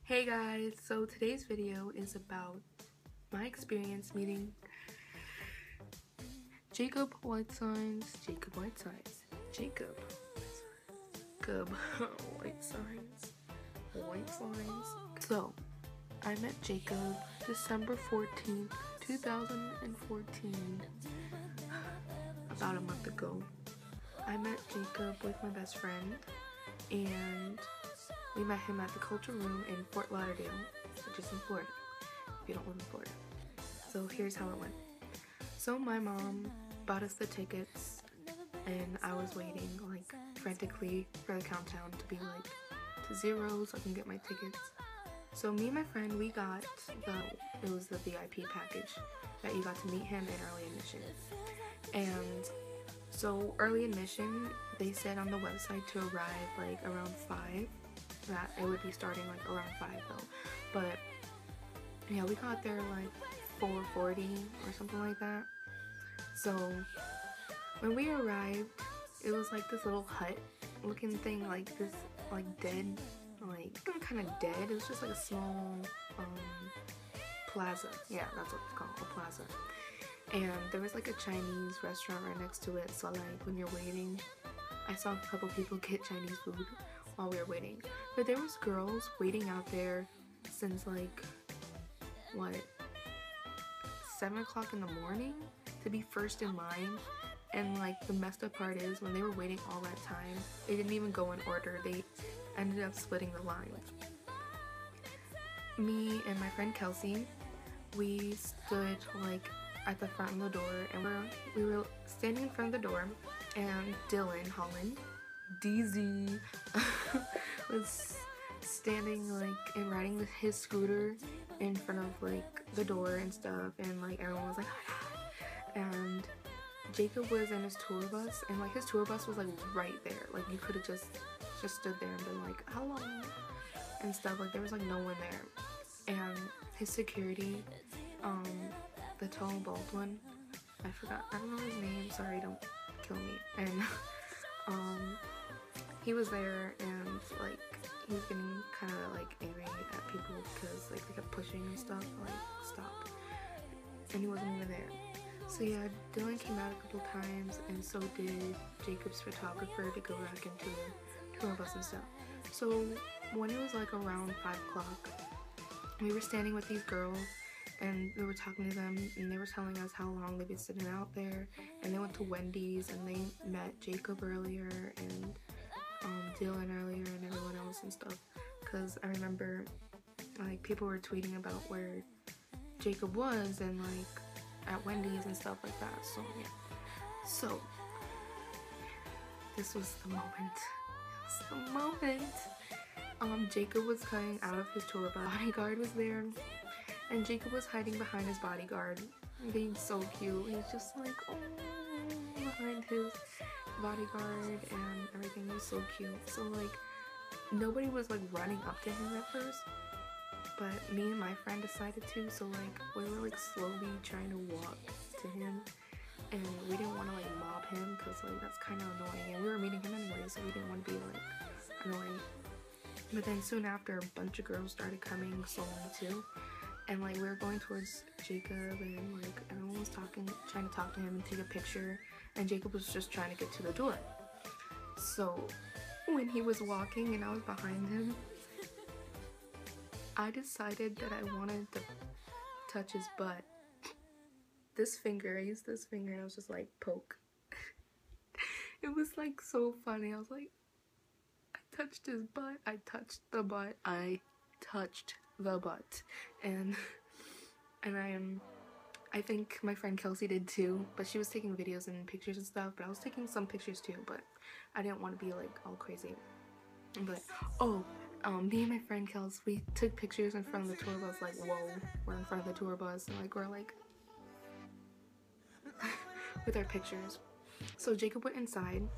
Hey guys, so today's video is about my experience meeting Jacob Whitesides. So, I met Jacob December 14th, 2014, about a month ago. I met Jacob with my best friend, and we met him at the Culture Room in Fort Lauderdale, which is in Florida, if you don't live in Florida. So here's how it went. So my mom bought us the tickets, and I was waiting like frantically for the countdown to be like to 0 so I can get my tickets. So me and my friend, we got it was the VIP package that you got to meet him in early admission. And so early admission, they said on the website to arrive like around 5. That it would be starting like around 5 though. But yeah, we got there like 4:40 or something like that. So when we arrived, it was like this little hut looking thing, like this like dead, like kind of dead. It was just like a small plaza. Yeah, that's what it's called, a plaza. And there was like a Chinese restaurant right next to it, so like when you're waiting, I saw a couple people get Chinese food while we were waiting. But there was girls waiting out there since like, what, 7 o'clock in the morning to be first in line. And like the messed up part is, when they were waiting all that time, they didn't even go in order. They ended up splitting the lines. Me and my friend Kelsey, we stood like at the front of the door, and we were standing in front of the door, and Dylan Holland, DZ, was standing like and riding his scooter in front of like the door and stuff, and like everyone was like, and Jacob was in his tour bus, and like his tour bus was like right there. Like you could have just stood there and been like, hello, and stuff. Like there was like no one there. And his security, the tall bald one, I don't know his name, sorry, don't kill me. And he was there, and like he was getting kind of like angry at people because like they kept pushing and stuff, like stop, and he wasn't even there. So yeah, Dylan came out a couple times, and so did Jacob's photographer to go back into the tour bus and stuff. So when it was like around 5 o'clock, we were standing with these girls, and we were talking to them, and they were telling us how long they've been sitting out there, and they went to Wendy's, and they met Jacob earlier, and Dylan earlier, and everyone else and stuff. Because I remember like people were tweeting about where Jacob was, and like at Wendy's and stuff like that. So yeah, so this was the moment. Jacob was coming out of his tour bus. Bodyguard was there, and Jacob was hiding behind his bodyguard, being so cute. He was just like, oh, behind his bodyguard, and everything was so cute. So like nobody was like running up to him at first, but me and my friend decided to. So like we were like slowly trying to walk to him, and we didn't want to like mob him because like that's kind of annoying, and we were meeting him anyway, so we didn't want to be like annoying. But then soon after, a bunch of girls started coming slowly too, and like we were going towards Jacob, and like everyone was trying to talk to him and take a picture, and Jacob was just trying to get to the door. So when he was walking and I was behind him, I decided that I wanted to touch his butt. I used this finger, and I was just like, poke. It was like so funny. I was like, I touched his butt, I touched the butt, and I think my friend Kelsey did too, but she was taking videos and pictures and stuff, but I was taking some pictures too, but I didn't want to be like all crazy. But me and my friend Kels, we took pictures in front of the tour bus, like, whoa, we're in front of the tour bus, and like we're like with our pictures. So Jacob went inside,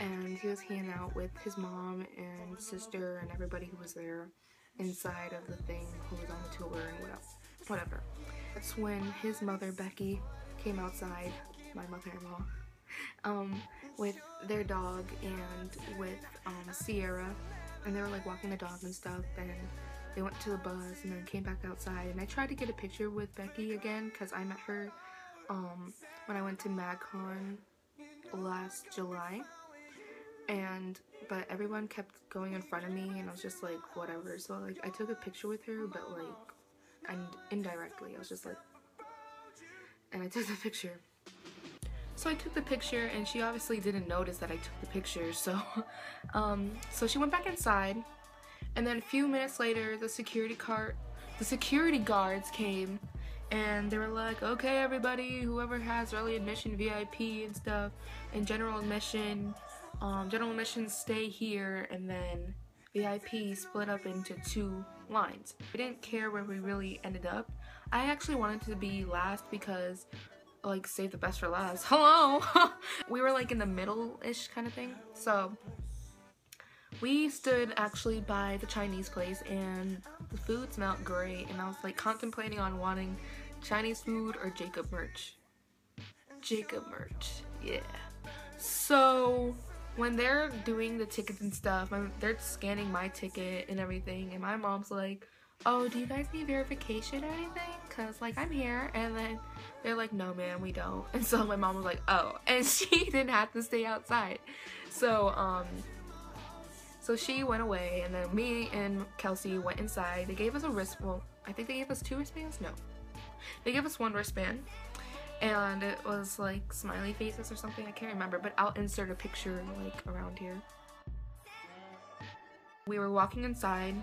and he was hanging out with his mom and sister and everybody who was there inside of the thing, who was on the tour and whatever. That's when his mother, Becky, came outside, my mother-in-law, with their dog and with Sierra, and they were like walking the dog and stuff, and they went to the bus and then came back outside, and I tried to get a picture with Becky again because I met her when I went to MagCon last July, but everyone kept going in front of me, and I was just like, whatever. So like I took a picture with her, but like, and indirectly I was just like, and I took the picture. So I took the picture, and she obviously didn't notice that I took the picture, so so she went back inside, and then a few minutes later the security guards came, and they were like, okay everybody, whoever has early admission, VIP and stuff, and general admission stay here, and then VIP split up into 2 lines. I didn't care where we really ended up. I actually wanted to be last because like save the best for last. Hello. We were like in the middle-ish kind of thing. So we stood actually by the Chinese place, and the food smelled great, and I was like contemplating on wanting Chinese food or Jacob merch. Jacob merch, yeah. So when they're doing the tickets and stuff, they're scanning my ticket and everything, and my mom's like, oh, do you guys need verification or anything? Cause like I'm here, and then they're like, no ma'am, we don't. And so my mom was like, oh, and she didn't have to stay outside. So so she went away, and then me and Kelsey went inside. They gave us a well, I think they gave us 2 wristbands? No. They gave us 1 wristband, and it was like smiley faces or something, I can't remember, but I'll insert a picture like around here. We were walking inside,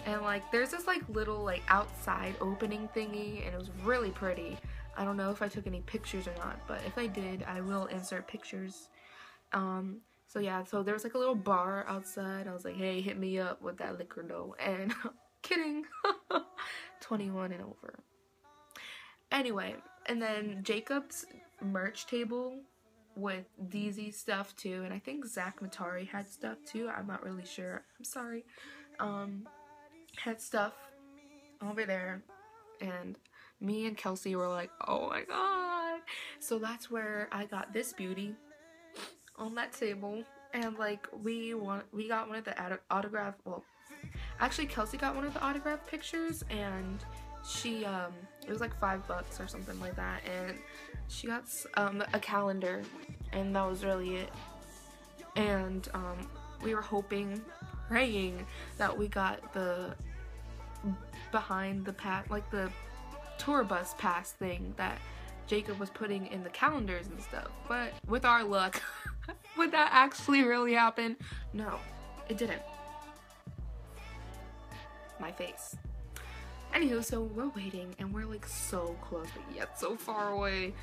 and like there's this like little like outside opening thingy, and it was really pretty. I don't know if I took any pictures or not, but if I did, I will insert pictures. So yeah, so there was like a little bar outside. I was like, hey, hit me up with that liquor though, and kidding. 21 and over. Anyway, and then Jacob's merch table with DZ stuff too, and I think Zach Matari had stuff too. I'm not really sure. I'm sorry. Had stuff over there, and me and Kelsey were like, oh my god. So that's where I got this beauty on that table, and like we got one of the autograph. Well, actually Kelsey got one of the autograph pictures, and she it was like $5 or something like that, and she got a calendar, and that was really it. And we were hoping, praying that we got the behind the pass, like the tour bus pass thing that Jacob was putting in the calendars and stuff. But with our luck, would that actually really happen? No, it didn't. My face. Anywho, so we're waiting, and we're like so close, but yet so far away.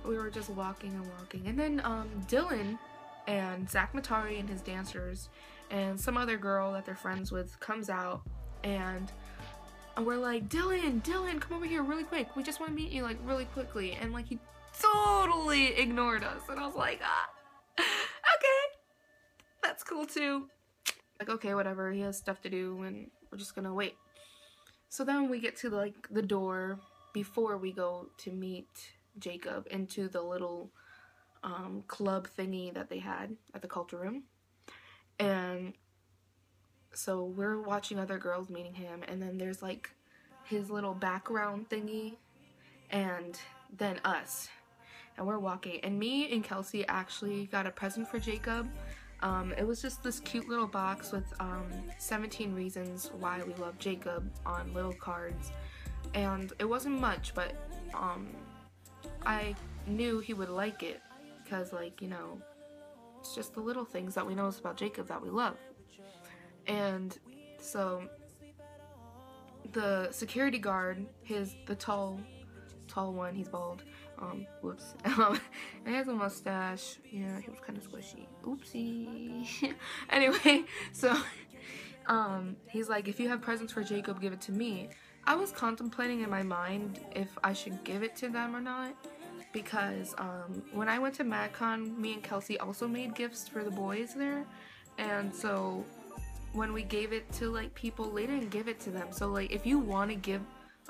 We were just walking and walking, and then Dylan and Zach Matari and his dancers and some other girl that they're friends with comes out, and we're like, Dylan, come over here really quick. We just want to meet you like really quickly. And like he totally ignored us, and I was like, okay, that's cool too. Like, okay, whatever, he has stuff to do, and we're just gonna wait. So then we get to like the door before we go to meet Jacob into the little club thingy that they had at the culture room. And so we're watching other girls meeting him, and then there's like his little background thingy, and then us, and we're walking, and me and Kelsey actually got a present for Jacob. It was just this cute little box with 17 reasons why we love Jacob on little cards, and it wasn't much, but I knew he would like it because, like, you know, it's just the little things that we know about Jacob that we love. And so the security guard, the tall one, he's bald, whoops, and he has a mustache. Yeah, he was kind of squishy. Oopsie. Anyway, so he's like, if you have presents for Jacob, give it to me. I was contemplating in my mind if I should give it to them or not, because when I went to MagCon, me and Kelsey also made gifts for the boys there, and so when we gave it to like people, they didn't give it to them. So like, if you want to give,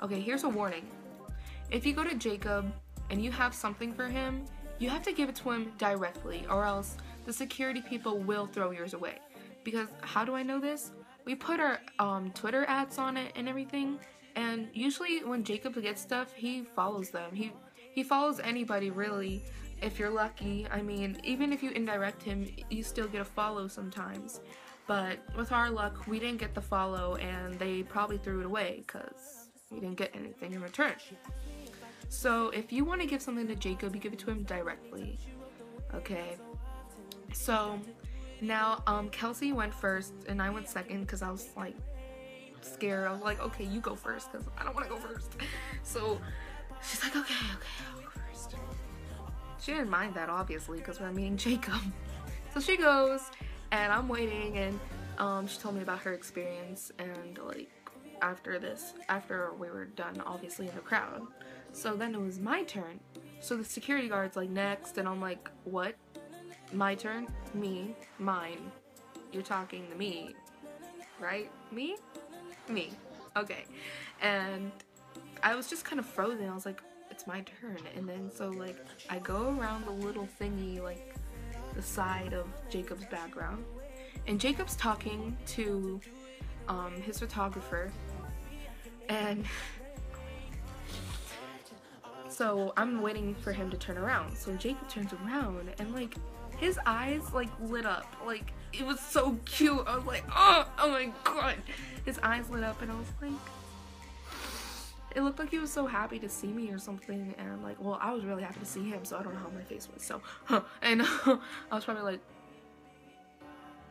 okay, here's a warning. If you go to Jacob and you have something for him, you have to give it to him directly, or else the security people will throw yours away. Because how do I know this? we put our Twitter ads on it and everything, and usually when Jacob gets stuff, he follows them. He follows anybody, really, if you're lucky. I mean, even if you indirect him, you still get a follow sometimes. But with our luck, we didn't get the follow, and they probably threw it away because we didn't get anything in return. So if you want to give something to Jacob, you give it to him directly. Okay. So now Kelsey went first and I went second because I was like scared. I was like, okay, you go first because I don't want to go first. So she's like, okay, I'll go first. She didn't mind that, obviously, because we're meeting Jacob. So she goes, and I'm waiting, and she told me about her experience, and like after we were done, obviously, in the crowd. So then it was my turn. So the security guard's like, next, and I'm like, what? My turn? Me? Mine? You're talking to me, right? Me? Me. Okay. And I was just kind of frozen. I was like, it's my turn. And then so like I go around the little thingy, like the side of Jacob's background, and Jacob's talking to his photographer, and so I'm waiting for him to turn around. So Jacob turns around, and like his eyes like lit up. Like it was so cute. I was like, oh my god. His eyes lit up, and I was like, it looked like he was so happy to see me or something. And like, well, I was really happy to see him, so I don't know how my face was. So, and I was probably like,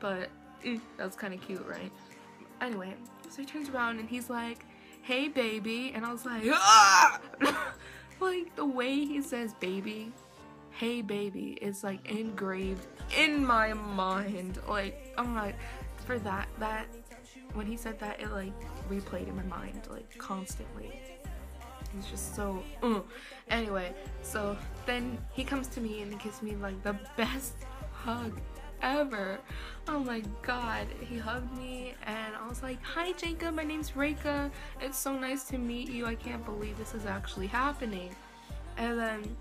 but that was kind of cute, right? Anyway, so he turns around and he's like, hey baby, and I was like, ah! Like the way he says baby, hey baby, is like engraved in my mind. Like, I'm like, for that when he said that, it like replayed in my mind like constantly. It's just so Anyway, so then he comes to me and he gives me like the best hug ever. Oh my god, he hugged me, and I was like, hi Jacob, my name's Reika, it's so nice to meet you, I can't believe this is actually happening. And then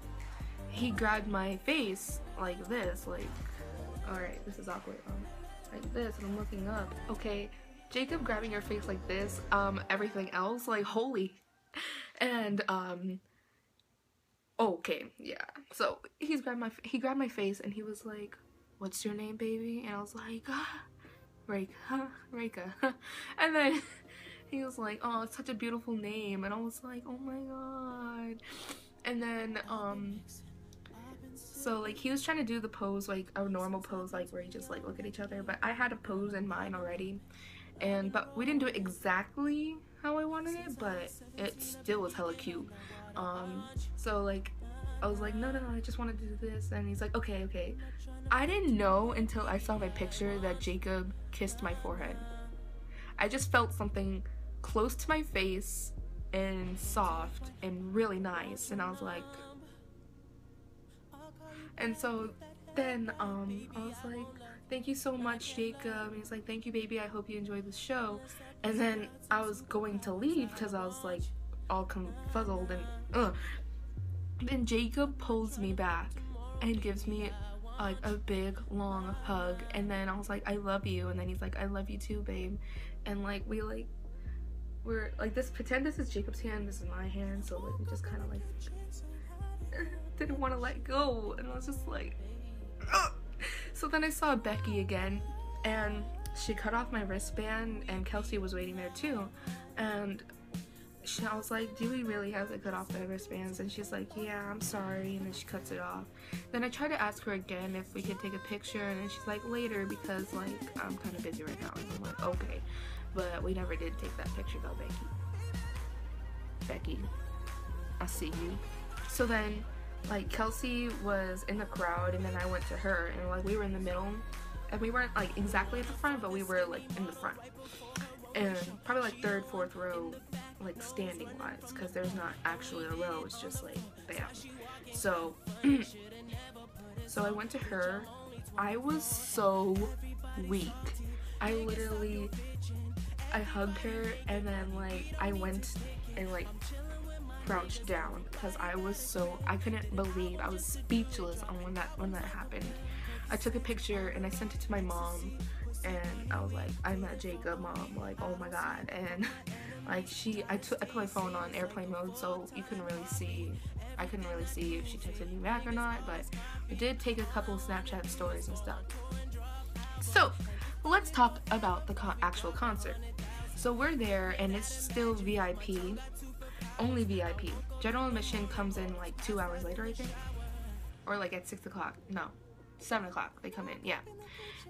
he grabbed my face like this, like, alright, this is awkward, like this, and I'm looking up. Okay, Jacob grabbing your face like this, everything else, like, holy. And okay, yeah, so he grabbed my face and he was like, what's your name, baby? And I was like, Reika. And then he was like, oh, it's such a beautiful name. And I was like, oh my god. And then so like he was trying to do the pose, like a normal pose, like where you just like look at each other, but I had a pose in mind already, but we didn't do it exactly how I wanted it, but it still was hella cute. So like I was like, no, I just wanted to do this. And he's like, okay. I didn't know until I saw my picture that Jacob kissed my forehead. I just felt something close to my face and soft and really nice, and I was like, and so then I was like, thank you so much, Jacob. And he's like, thank you, baby, I hope you enjoyed the show. And then I was going to leave because I was like all confuzzled, and then Jacob pulls me back and gives me like a big long hug, and then I was like, I love you. And then he's like, I love you too, babe. And like we're like, this, pretend this is Jacob's hand, this is my hand, so like we just kind of like didn't want to let go, and I was just like, ugh. So then I saw Becky again, and she cut off my wristband, and Kelsey was waiting there too, and I was like, do we really have to cut off the wristbands? And she's like, yeah, I'm sorry. And then she cuts it off. Then I tried to ask her again if we could take a picture, and then she's like, later, because like I'm kind of busy right now. And I'm like, okay. But we never did take that picture though, Becky, I see you. So then like Kelsey was in the crowd, and then I went to her, and like we were in the middle, and we weren't like exactly at the front, but we were like in the front, and probably like third, fourth row, like standing wise, because there's not actually a row, it's just like bam. So so I went to her. I was so weak. I hugged her, and then like I went and like crouched down because I couldn't believe, I was speechless on when that happened. I took a picture and I sent it to my mom, and I was like, I met Jacob, Mom, like, oh my god. And like I put my phone on airplane mode, so I couldn't really see if she texted me back or not, but we did take a couple of Snapchat stories and stuff. So let's talk about the actual concert. So we're there, and it's still VIP, only VIP. General admission comes in like 2 hours later, I think, or like at 6 o'clock. No, 7 o'clock they come in, yeah.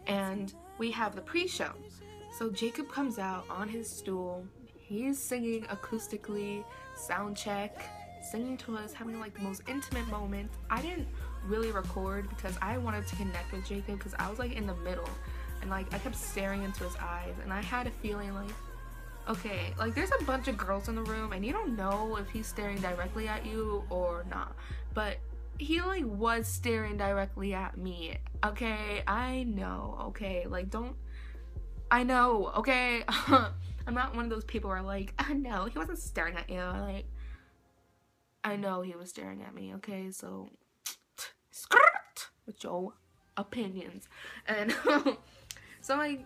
And we have the pre-show. So Jacob comes out on his stool. He's singing acoustically, sound check, singing to us, having like the most intimate moment. I didn't really record because I wanted to connect with Jacob because I was like in the middle, and like I kept staring into his eyes, and I had a feeling like, okay, like there's a bunch of girls in the room and you don't know if he's staring directly at you or not, but he like was staring directly at me. Okay, I know, okay, like I know, okay. I'm not one of those people who are like, oh no, he wasn't staring at you. Like, I know he was staring at me, okay, so skirt with your opinions. And so like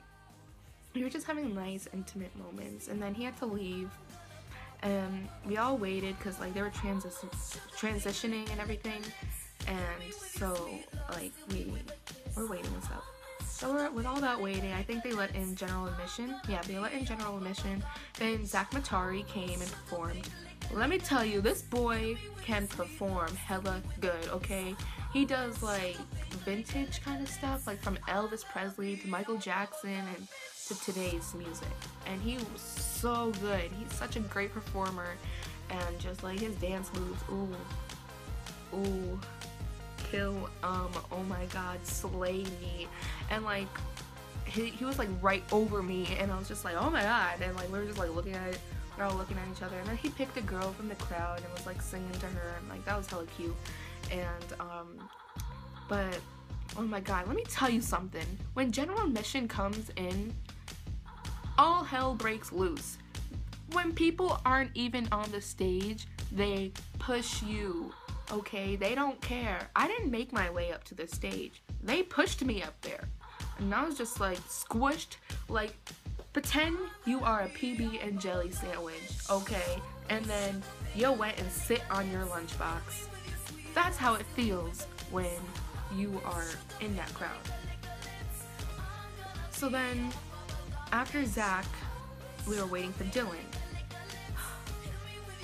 we were just having nice intimate moments, and then he had to leave, and we all waited because like they were transitioning and everything, and so like we were waiting and stuff. So with all that waiting, I think they let in general admission. Yeah, they let in general admission. Then Zach Matari came and performed. Let me tell you, this boy can perform hella good, okay? He does like vintage kind of stuff, like from Elvis Presley to Michael Jackson and to today's music. And he was so good. He's such a great performer, and just like his dance moves, ooh, kill, oh my god, slay me. And like he was like right over me, and I was just like, oh my god. And like we were just like looking at it. We're all looking at each other, and then he picked a girl from the crowd and was like singing to her, and like that was hella cute. And but oh my god, let me tell you something. When general admission comes in, all hell breaks loose. When people aren't even on the stage, they push you, okay? They don't care. I didn't make my way up to the stage. They pushed me up there, and I was just like squished. Like, pretend you are a PB and jelly sandwich, okay? And then you went and sit on your lunchbox. That's how it feels when you are in that crowd. So then, after Zach, we were waiting for Dylan.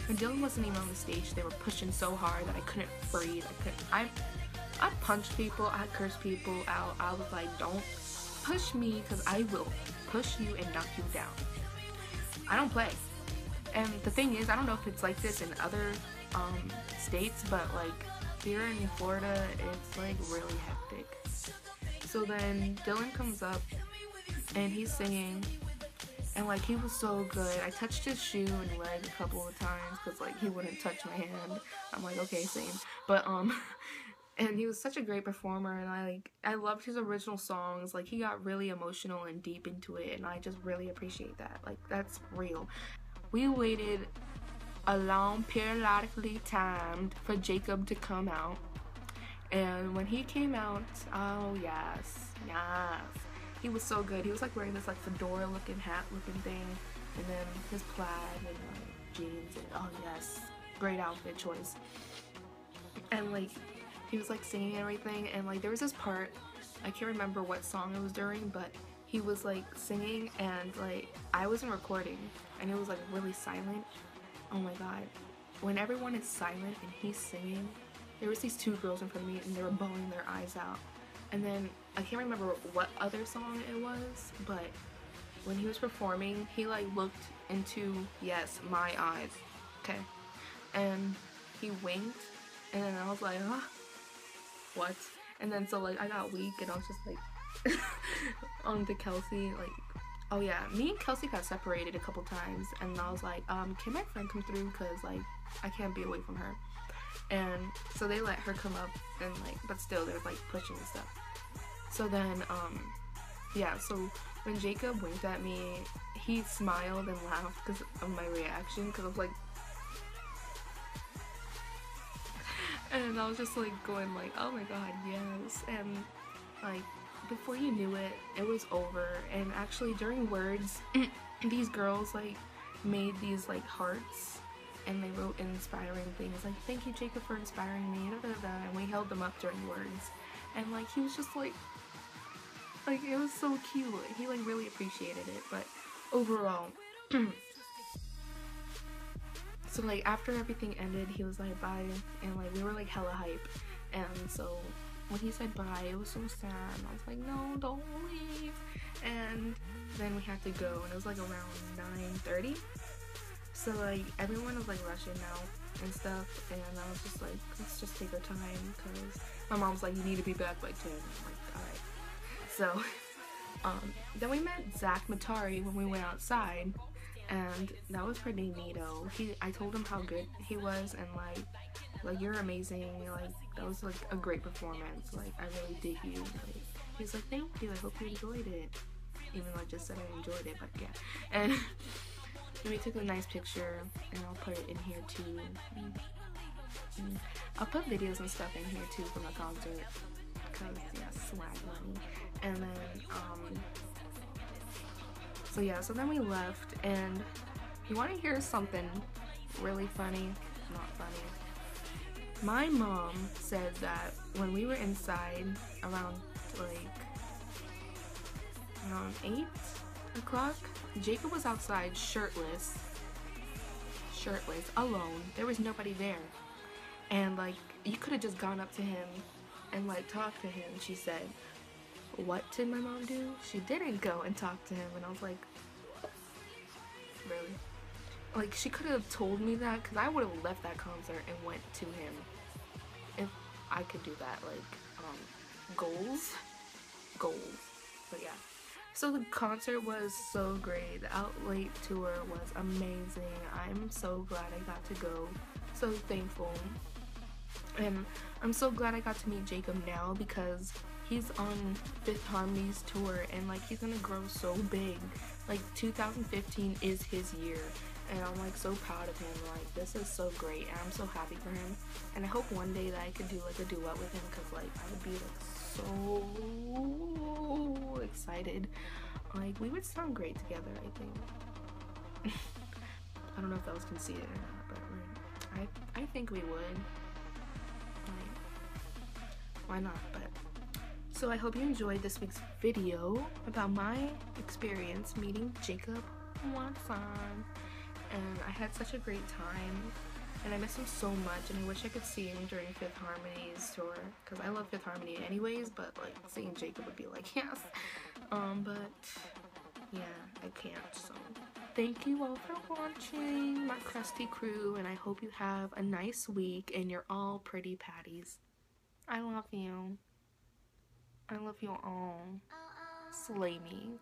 When Dylan wasn't even on the stage, they were pushing so hard that I couldn't breathe. I punched people, I cursed people out. I was like, don't push me, because I will push you and knock you down. I don't play. And the thing is, I don't know if it's like this in other states, but like here in Florida, it's like really hectic. So then Dylan comes up and he's singing, and like he was so good. I touched his shoe and leg a couple of times because like he wouldn't touch my hand. I'm like, okay, same. But and he was such a great performer, and I loved his original songs. Like, he got really emotional and deep into it, and I just really appreciate that. Like, that's real. We waited a long, periodically timed for Jacob to come out, and when he came out, oh yes, he was so good. He was like wearing this like fedora looking hat looking thing, and then his plaid and like jeans, and oh yes, great outfit choice. And like he was like singing and everything, and like there was this part, I can't remember what song it was during, but he was like singing, and like I wasn't recording, and it was like really silent. Oh my god, when everyone is silent and he's singing, there was these two girls in front of me and they were bawling their eyes out. And then I can't remember what other song it was, but when he was performing, he like looked into, yes, my eyes, okay, and he winked, and then I was like, huh? What? And then so like I got weak, and I was just like on to Kelsey, like, oh yeah, me and Kelsey got separated a couple times, and I was like, can my friend come through, because like I can't be away from her. And so they let her come up, and like, but still there's like pushing and stuff. So then yeah, so when Jacob winked at me, he smiled and laughed because of my reaction, because I was like, and I was just like going like, oh my god, yes. And like before you knew it, it was over. And actually during words, these girls like made these like hearts and they wrote inspiring things like, thank you Jacob for inspiring me, da, da, da, and we held them up during words. And like he was just like it was so cute. He like really appreciated it. But overall, so like after everything ended, he was like bye, and like we were like hella hype. And so when he said bye, it was so sad. I was like, no, don't leave. And then we had to go, and it was like around 9:30. So like everyone was like rushing out and stuff, and I was just like, let's just take our time, because my mom's like, you need to be back by 10. I'm like, alright. So then we met Zach Matari when we went outside, and that was pretty neato. I told him how good he was, and like you're amazing, like that was like a great performance, like I really dig you. Like, he's like, thank you, I hope you enjoyed it, even though I just said I enjoyed it, but yeah. And we took a nice picture, and I'll put it in here too. I'll put videos and stuff in here too from the concert, because yeah, swag money. And then so yeah, so then we left, and you want to hear something really funny? Not funny. My mom said that when we were inside around 8 o'clock, Jacob was outside shirtless, alone. There was nobody there. And like, you could have just gone up to him and like talked to him, she said. What did my mom do? She didn't go and talk to him, and I was like, really? Like, she could have told me that, because I would have left that concert and went to him if I could do that. Like, goals. But yeah, so the concert was so great. The Out Late tour was amazing. I'm so glad I got to go. So thankful. And I'm so glad I got to meet Jacob now, because he's on Fifth Harmony's tour, and like he's gonna grow so big. Like 2015 is his year, and I'm like so proud of him. Like, this is so great, and I'm so happy for him. And I hope one day that I could do like a duet with him, because like I would be like so excited. Like, we would sound great together, I think. I don't know if that was conceited or not, but I think we would. Like, why not? But so I hope you enjoyed this week's video about my experience meeting Jacob Whitesides. And I had such a great time, and I miss him so much, and I wish I could see him during Fifth Harmony's tour, because I love Fifth Harmony anyways, but like seeing Jacob would be like, yes. But yeah, I can't. So thank you all for watching my Krusty Krew, and I hope you have a nice week, and you're all pretty patties. I love you. I love you all. Slay me.